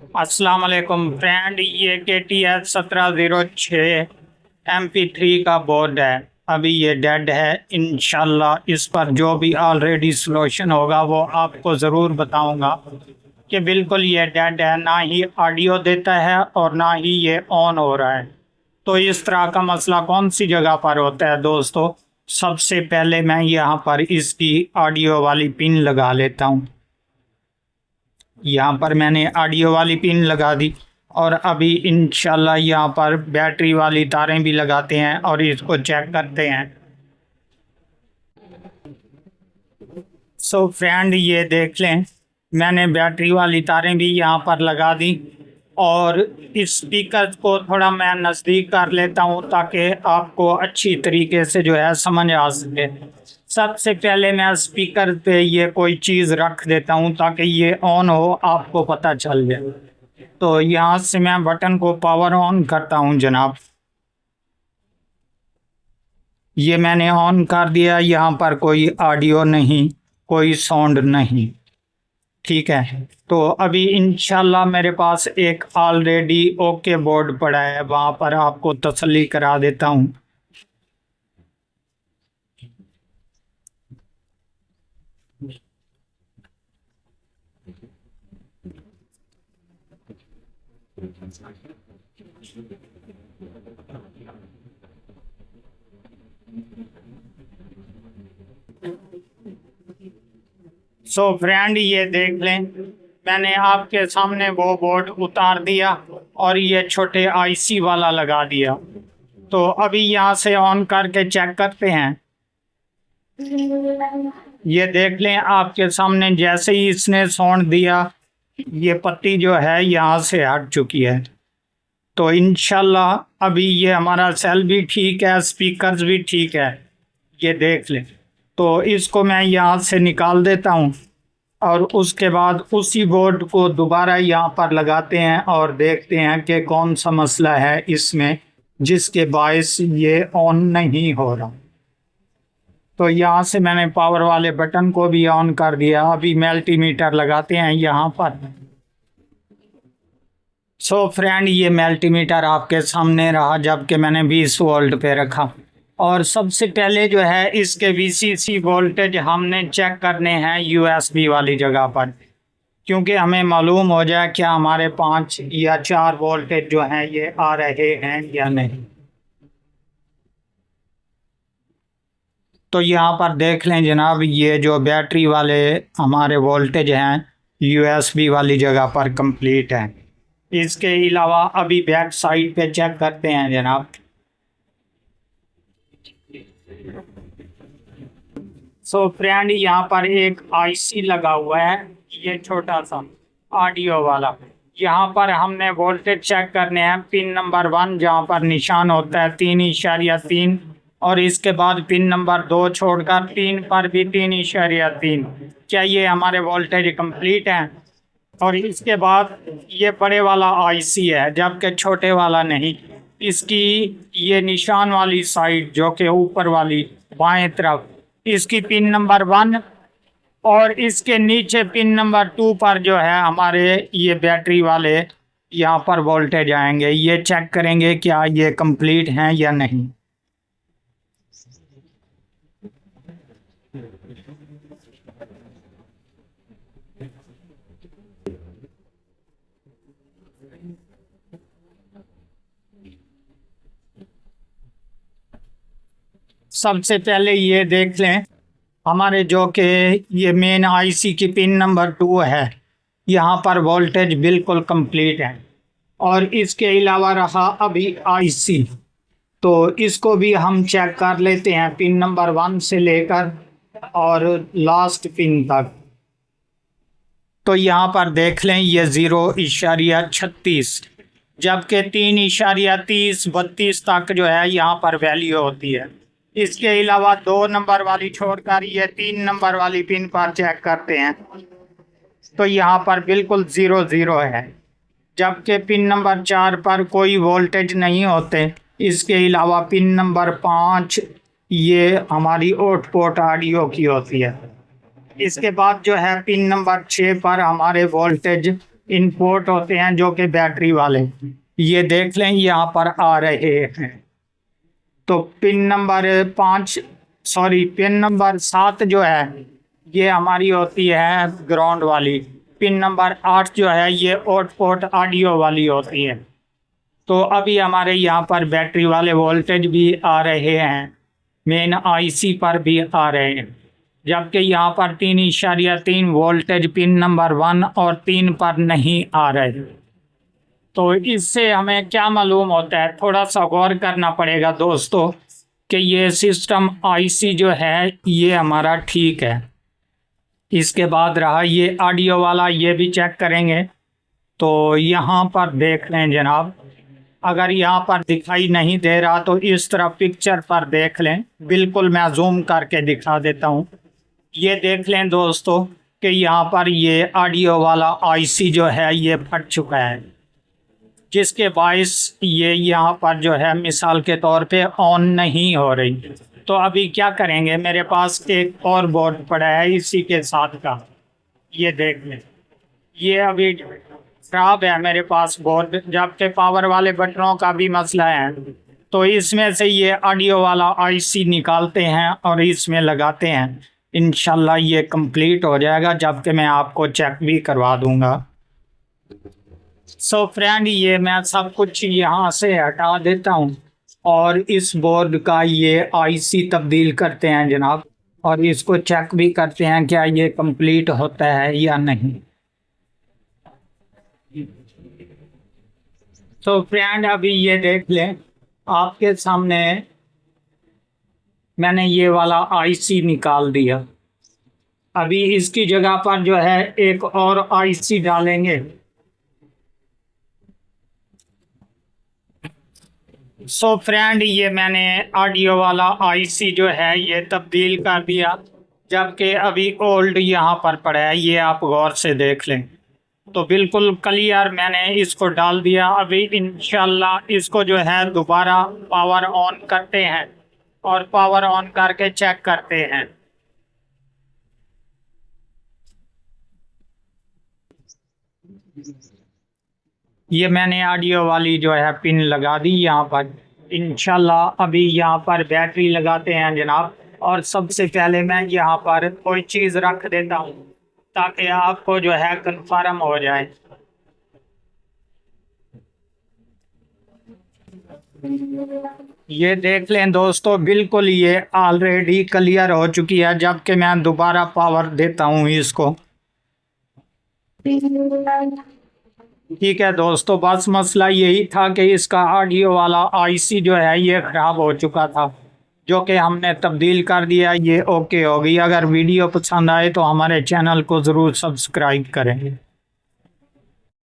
अस्सलाम वालेकुम फ्रेंड, ये KTH 1706 MP3 का बोर्ड है। अभी ये डेड है। इंशाल्लाह इस पर जो भी ऑलरेडी सॉल्यूशन होगा वो आपको ज़रूर बताऊंगा कि बिल्कुल ये डेड है, ना ही ऑडियो देता है और ना ही ये ऑन हो रहा है। तो इस तरह का मसला कौन सी जगह पर होता है दोस्तों? सबसे पहले मैं यहाँ पर इसकी ऑडियो वाली पिन लगा लेता हूँ। यहाँ पर मैंने ऑडियो वाली पिन लगा दी और अभी इंशाल्लाह यहाँ पर बैटरी वाली तारें भी लगाते हैं और इसको चेक करते हैं। सो फ्रेंड, ये देख लें, मैंने बैटरी वाली तारें भी यहाँ पर लगा दी और इस स्पीकर को थोड़ा मैं नज़दीक कर लेता हूँ ताकि आपको अच्छी तरीके से जो है समझ आ सके। सबसे पहले मैं स्पीकर पे ये कोई चीज़ रख देता हूँ ताकि ये ऑन हो, आपको पता चल जाए। तो यहाँ से मैं बटन को पावर ऑन करता हूँ जनाब। ये मैंने ऑन कर दिया। यहाँ पर कोई ऑडियो नहीं, कोई साउंड नहीं, ठीक है। तो अभी इंशाल्लाह मेरे पास एक ऑलरेडी ओके बोर्ड पड़ा है, वहाँ पर आपको तसल्ली करा देता हूँ। सो फ्रेंड, ये देख लें, मैंने आपके सामने वो बोर्ड उतार दिया और ये छोटे IC वाला लगा दिया। तो अभी यहाँ से ऑन करके चेक करते हैं। ये देख लें, आपके सामने जैसे ही इसने साउंड दिया ये पत्ती जो है यहाँ से हट चुकी है। तो इंशाल्लाह अभी ये हमारा सेल भी ठीक है, स्पीकर्स भी ठीक है। ये देख लें। तो इसको मैं यहाँ से निकाल देता हूँ और उसके बाद उसी बोर्ड को दोबारा यहाँ पर लगाते हैं और देखते हैं कि कौन सा मसला है इसमें जिसके बायस ये ऑन नहीं हो रहा। तो यहाँ से मैंने पावर वाले बटन को भी ऑन कर दिया। अभी मल्टीमीटर लगाते हैं यहाँ पर। सो फ्रेंड, ये मल्टीमीटर आपके सामने रहा जबकि मैंने 20 वोल्ट पे रखा। और सबसे पहले जो है इसके VCC वोल्टेज हमने चेक करने हैं USB वाली जगह पर, क्योंकि हमें मालूम हो जाए क्या हमारे 5 या 4 वोल्टेज जो हैं ये आ रहे हैं या नहीं। तो यहाँ पर देख लें जनाब, ये जो बैटरी वाले हमारे वोल्टेज हैं USB वाली जगह पर कंप्लीट हैं। इसके अलावा अभी बैक साइड पे चेक करते हैं जनाब। सो फ्रेंड, यहाँ पर एक IC लगा हुआ है, ये छोटा सा ऑडियो वाला। यहाँ पर हमने वोल्टेज चेक करने हैं पिन नंबर 1 जहाँ पर निशान होता है 3.3 और इसके बाद पिन नंबर 2 छोड़कर 3 पर भी 3.3। क्या ये हमारे वोल्टेज कंप्लीट हैं? और इसके बाद ये बड़े वाला IC है जबकि छोटे वाला नहीं। इसकी ये निशान वाली साइड जो कि ऊपर वाली बाएं तरफ, इसकी पिन नंबर 1 और इसके नीचे पिन नंबर 2 पर जो है हमारे ये बैटरी वाले यहाँ पर वोल्टेज आएंगे। ये चेक करेंगे क्या ये कंप्लीट हैं या नहीं। सबसे पहले ये देख लें, हमारे जो कि ये मेन IC की पिन नंबर 2 है, यहाँ पर वोल्टेज बिल्कुल कंप्लीट है। और इसके अलावा रहा अभी IC, तो इसको भी हम चेक कर लेते हैं पिन नंबर 1 से लेकर और लास्ट पिन तक। तो यहाँ पर देख लें, ये 0.36 जबकि 3.30 32 तक जो है यहाँ पर वैल्यू होती है। इसके अलावा 2 नंबर वाली छोड़कर ये 3 नंबर वाली पिन पर चेक करते हैं तो यहाँ पर बिल्कुल 0 है, जबकि पिन नंबर 4 पर कोई वोल्टेज नहीं होते। इसके अलावा पिन नंबर 5 ये हमारी आउटपुट ऑडियो की होती है। इसके बाद जो है पिन नंबर 6 पर हमारे वोल्टेज इनपुट होते हैं जो कि बैटरी वाले, ये देख लें यहाँ पर आ रहे हैं। तो पिन नंबर 7 जो है ये हमारी होती है ग्राउंड वाली। पिन नंबर 8 जो है ये आउटपुट ऑडियो वाली होती है। तो अभी हमारे यहाँ पर बैटरी वाले वोल्टेज भी आ रहे हैं, मेन आईसी पर भी आ रहे हैं, जबकि यहाँ पर 3.3 वोल्टेज पिन नंबर 1 और 3 पर नहीं आ रहे। तो इससे हमें क्या मालूम होता है, थोड़ा सा गौर करना पड़ेगा दोस्तों कि ये सिस्टम आईसी जो है ये हमारा ठीक है। इसके बाद रहा ये ऑडियो वाला, ये भी चेक करेंगे। तो यहाँ पर देख लें जनाब, अगर यहाँ पर दिखाई नहीं दे रहा तो इस तरह पिक्चर पर देख लें, बिल्कुल मैं जूम करके दिखा देता हूँ। ये देख लें दोस्तों कि यहाँ पर ये ऑडियो वाला आईसी जो है ये फट चुका है, जिसके बायस ये यहाँ पर जो है मिसाल के तौर पे ऑन नहीं हो रही। तो अभी क्या करेंगे, मेरे पास एक और बोर्ड पड़ा है इसी के साथ का, ये देख लें, ये अभी खराब है मेरे पास बोर्ड, जबकि पावर वाले बटनों का भी मसला है। तो इसमें से ये ऑडियो वाला आईसी निकालते हैं और इसमें लगाते हैं, इंशाल्लाह ये कंप्लीट हो जाएगा, जबकि मैं आपको चेक भी करवा दूंगा। सो फ्रेंड, ये मैं सब कुछ यहाँ से हटा देता हूँ और इस बोर्ड का ये आईसी तब्दील करते हैं जनाब, और इसको चेक भी करते हैं क्या ये कंप्लीट होता है या नहीं। तो फ्रेंड अभी ये देख लें, आपके सामने मैंने ये वाला आईसी निकाल दिया। अभी इसकी जगह पर जो है एक और आईसी डालेंगे। सो फ्रेंड, ये मैंने ऑडियो वाला आईसी जो है ये तब्दील कर दिया, जबकि अभी ओल्ड यहाँ पर पड़ा है, ये आप गौर से देख लें। तो बिल्कुल क्लियर मैंने इसको डाल दिया। अभी इंशाल्लाह इसको जो है दोबारा पावर ऑन करते हैं और पावर ऑन करके चेक करते हैं। ये मैंने ऑडियो वाली जो है पिन लगा दी यहाँ पर। इंशाल्लाह अभी यहाँ पर बैटरी लगाते हैं जनाब, और सबसे पहले मैं यहाँ पर कोई चीज़ रख देता हूँ ताकि आपको जो है कंफर्म हो जाए। ये देख लें दोस्तों, बिल्कुल ये ऑलरेडी क्लियर हो चुकी है, जबकि मैं दोबारा पावर देता हूँ इसको। ठीक है दोस्तों, बस मसला यही था कि इसका ऑडियो वाला आईसी जो है ये ख़राब हो चुका था, जो कि हमने तब्दील कर दिया। ये ओके हो गई। अगर वीडियो पसंद आए तो हमारे चैनल को ज़रूर सब्सक्राइब करें।